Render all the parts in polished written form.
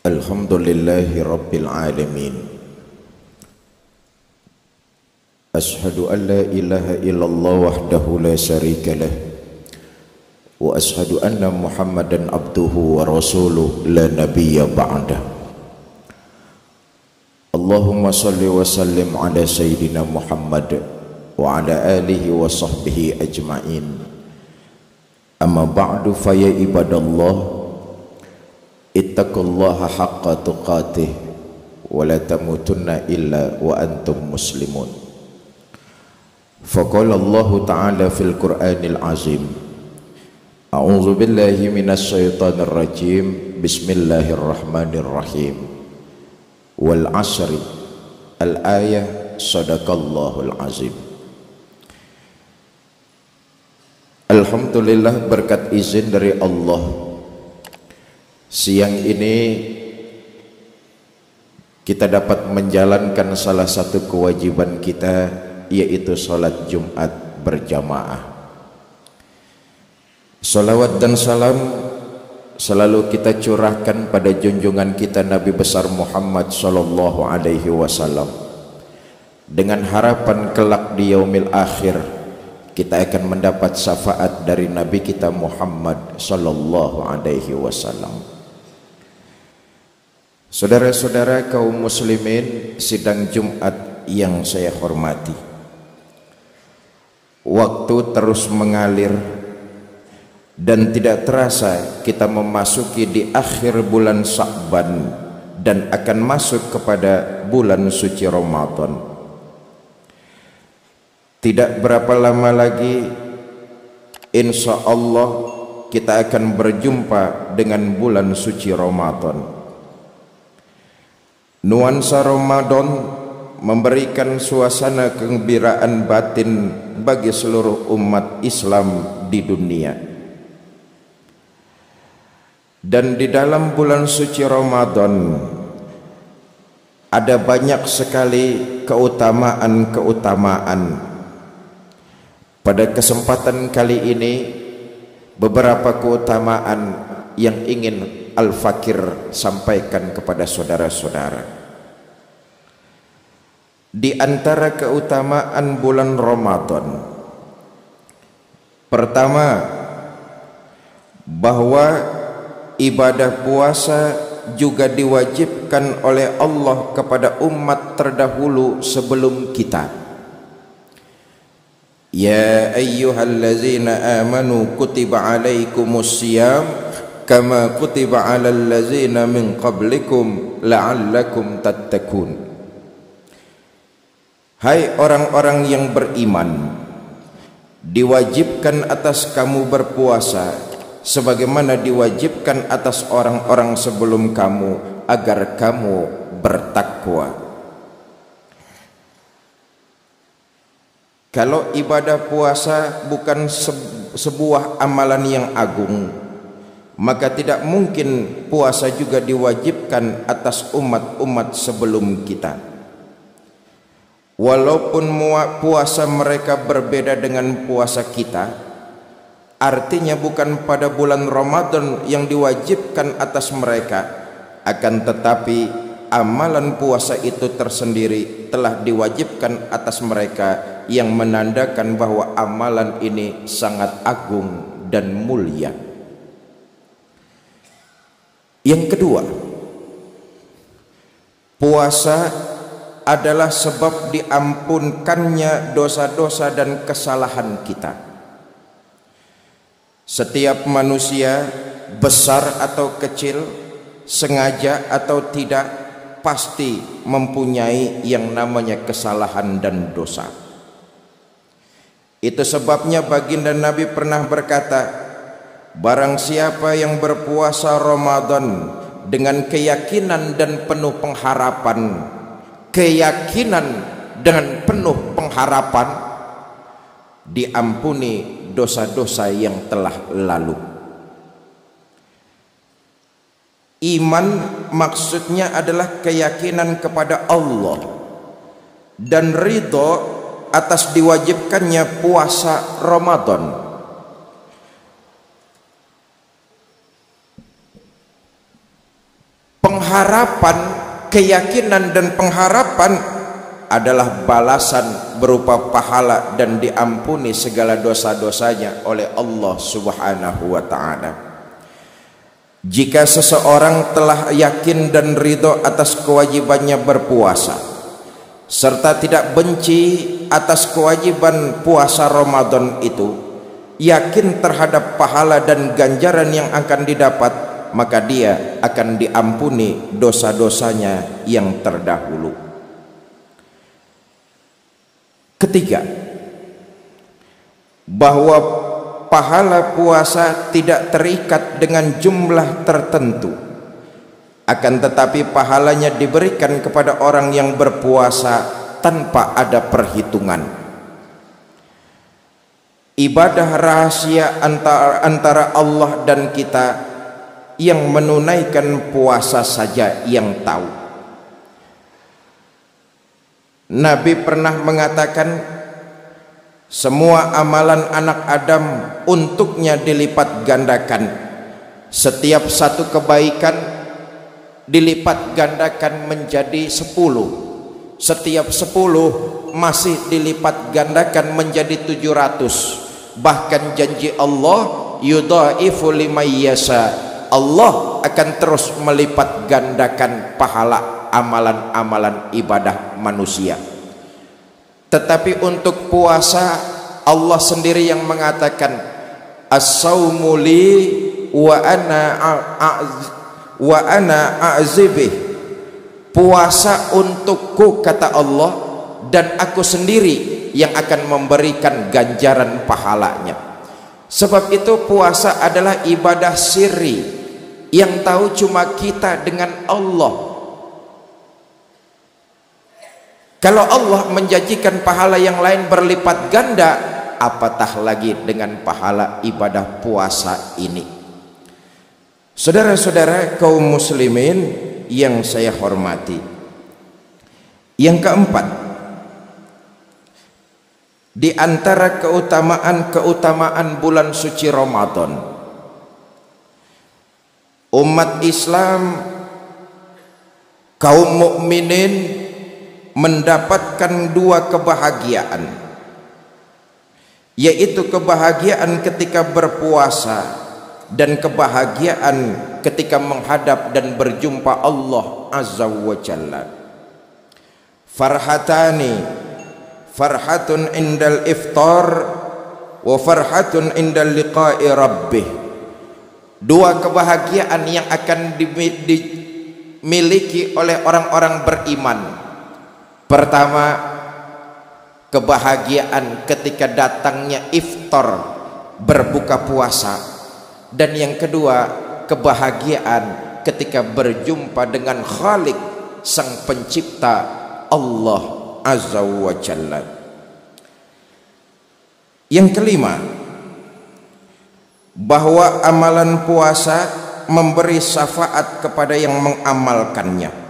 Alhamdulillahi Rabbil Alamin. Ashhadu an la ilaha illallah wahdahu la syarika lah, wa ashhadu anna Muhammadan abduhu wa rasuluh la nabiyya ba'dah. Allahumma salli wa sallim ala sayyidina Muhammad wa ala alihi wa sahbihi ajma'in. Amma ba'du, fa ya ibadallah, ittaqullaha haqqa tuqatih wa la tamutunna illa wa antum muslimun. Faqala Allah Ta'ala fil Qur'anil Azim, a'udzu billahi minasy syaithanir rajim, bismillahirrahmanirrahim, wal 'asri, al-ayah, sadaqallahul azim. Alhamdulillah, berkat izin dari Allah, siang ini kita dapat menjalankan salah satu kewajiban kita, yaitu salat Jumat berjamaah. Salawat dan salam selalu kita curahkan pada junjungan kita Nabi besar Muhammad sallallahu alaihi wasallam, dengan harapan kelak di yaumil akhir kita akan mendapat syafaat dari Nabi kita Muhammad sallallahu alaihi wasallam. Saudara-saudara kaum muslimin sidang Jumat yang saya hormati, waktu terus mengalir dan tidak terasa kita memasuki di akhir bulan Sya'ban dan akan masuk kepada bulan suci Ramadan. Tidak berapa lama lagi insya Allah kita akan berjumpa dengan bulan suci Ramadan. Nuansa Ramadan memberikan suasana kegembiraan batin bagi seluruh umat Islam di dunia. Dan di dalam bulan suci Ramadan ada banyak sekali keutamaan-keutamaan. Pada kesempatan kali ini beberapa keutamaan yang ingin Al-Fakir sampaikan kepada saudara-saudara. Di antara keutamaan bulan Ramadan, pertama, bahwa ibadah puasa juga diwajibkan oleh Allah kepada umat terdahulu sebelum kita. Ya ayyuhallazina amanu kutiba alaikumus siyam kama kutiba alal ladzina min qablikum la'allakum tattaqun. Hai orang-orang yang beriman, diwajibkan atas kamu berpuasa sebagaimana diwajibkan atas orang-orang sebelum kamu agar kamu bertakwa. Kalau ibadah puasa bukan sebuah amalan yang agung, maka tidak mungkin puasa juga diwajibkan atas umat-umat sebelum kita. Walaupun puasa mereka berbeda dengan puasa kita, artinya bukan pada bulan Ramadan yang diwajibkan atas mereka, akan tetapi amalan puasa itu tersendiri telah diwajibkan atas mereka, yang menandakan bahwa amalan ini sangat agung dan mulia. Yang kedua, puasa adalah sebab diampunkannya dosa-dosa dan kesalahan kita. Setiap manusia, besar atau kecil, sengaja atau tidak, pasti mempunyai yang namanya kesalahan dan dosa. Itu sebabnya baginda Nabi pernah berkata, barang siapa yang berpuasa Ramadan dengan keyakinan dan penuh pengharapan, diampuni dosa-dosa yang telah lalu. Iman maksudnya adalah keyakinan kepada Allah dan ridho atas diwajibkannya puasa Ramadan. harapan, keyakinan dan pengharapan adalah balasan berupa pahala dan diampuni segala dosa-dosanya oleh Allah Subhanahu wa ta'ala. Jika seseorang telah yakin dan ridho atas kewajibannya berpuasa serta tidak benci atas kewajiban puasa Ramadan itu, yakin terhadap pahala dan ganjaran yang akan didapat, maka dia akan diampuni dosa-dosanya yang terdahulu. Ketiga, bahwa pahala puasa tidak terikat dengan jumlah tertentu, akan tetapi pahalanya diberikan kepada orang yang berpuasa tanpa ada perhitungan. Ibadah rahasia antara Allah dan kita, yang menunaikan puasa saja yang tahu. Nabi pernah mengatakan, semua amalan anak Adam untuknya dilipat gandakan. Setiap satu kebaikan dilipat gandakan menjadi 10. Setiap 10 masih dilipat gandakan menjadi 700. Bahkan janji Allah, yudhaifu liman yasha, Allah akan terus melipat gandakan pahala amalan-amalan ibadah manusia. Tetapi untuk puasa, Allah sendiri yang mengatakan, as-saumu li wa ana a'zibih. Puasa untukku, kata Allah, dan aku sendiri yang akan memberikan ganjaran pahalanya. Sebab itu puasa adalah ibadah sirri yang tahu cuma kita dengan Allah. Kalau Allah menjanjikan pahala yang lain berlipat ganda, apatah lagi dengan pahala ibadah puasa ini. Saudara-saudara kaum muslimin yang saya hormati, yang keempat, di antara keutamaan bulan suci Ramadan, umat Islam, kaum mukminin mendapatkan dua kebahagiaan, yaitu kebahagiaan ketika berpuasa dan kebahagiaan ketika menghadap dan berjumpa Allah Azza wa Jalla. Farhatani, farhatun indal iftar wa farhatun indal liqa'i rabbih. Dua kebahagiaan yang akan dimiliki oleh orang-orang beriman. Pertama, kebahagiaan ketika datangnya iftar, berbuka puasa. Dan yang kedua, kebahagiaan ketika berjumpa dengan Khalik, sang pencipta, Allah Azza wa Jalla. Yang kelima, bahwa amalan puasa memberi syafaat kepada yang mengamalkannya,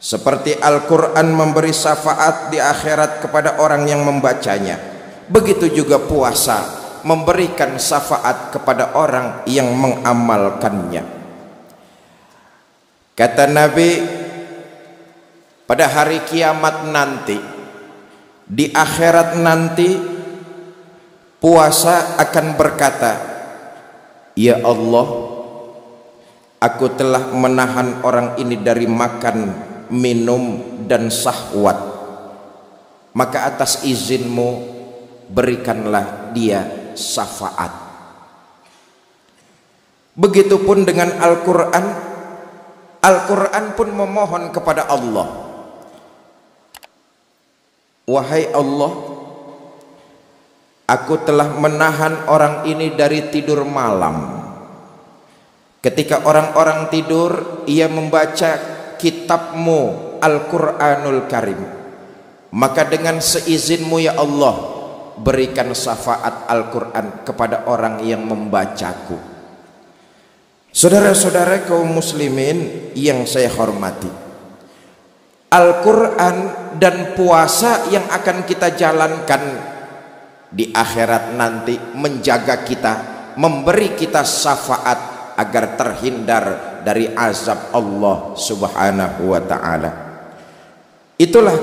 seperti Al-Quran memberi syafaat di akhirat kepada orang yang membacanya. Begitu juga puasa memberikan syafaat kepada orang yang mengamalkannya. Kata Nabi, pada hari kiamat nanti, di akhirat nanti, puasa akan berkata, ya Allah, aku telah menahan orang ini dari makan, minum dan syahwat, maka atas izinmu berikanlah dia syafaat. Begitupun dengan Al-Quran. Al-Quran pun memohon kepada Allah, wahai Allah, aku telah menahan orang ini dari tidur malam. Ketika orang-orang tidur, ia membaca kitabmu Al-Quranul Karim, maka dengan seizinmu ya Allah, berikan syafaat Al-Quran kepada orang yang membacaku. Saudara-saudara kaum muslimin yang saya hormati, Al-Quran dan puasa yang akan kita jalankan di akhirat nanti menjaga kita, memberi kita syafaat agar terhindar dari azab Allah Subhanahu wa ta'ala. Itulah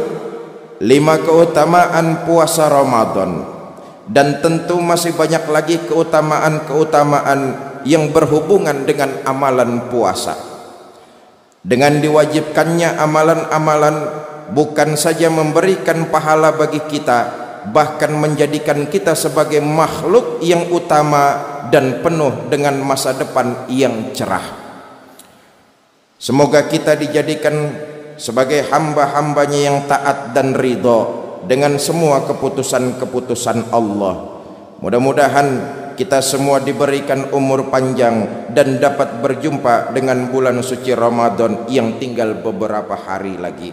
5 keutamaan puasa Ramadan, dan tentu masih banyak lagi keutamaan-keutamaan yang berhubungan dengan amalan puasa. Dengan diwajibkannya amalan-amalan bukan saja memberikan pahala bagi kita, bahkan menjadikan kita sebagai makhluk yang utama dan penuh dengan masa depan yang cerah. Semoga kita dijadikan sebagai hamba-hambanya yang taat dan ridho dengan semua keputusan-keputusan Allah. Mudah-mudahan kita semua diberikan umur panjang dan dapat berjumpa dengan bulan suci Ramadan yang tinggal beberapa hari lagi.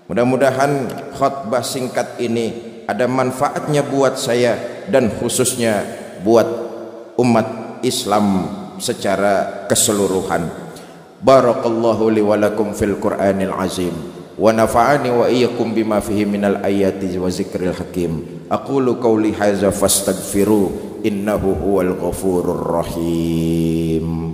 Mudah-mudahan khutbah singkat ini ada manfaatnya buat saya dan khususnya buat umat Islam secara keseluruhan. Barakallahu li wa lakum fil Qur'anil azim wa nafa'ani wa iyyakum bima fihi minal ayati wa zikril hakim. Aqulu qawli hadza fastaghfiru innahu huwal ghafurur rahim.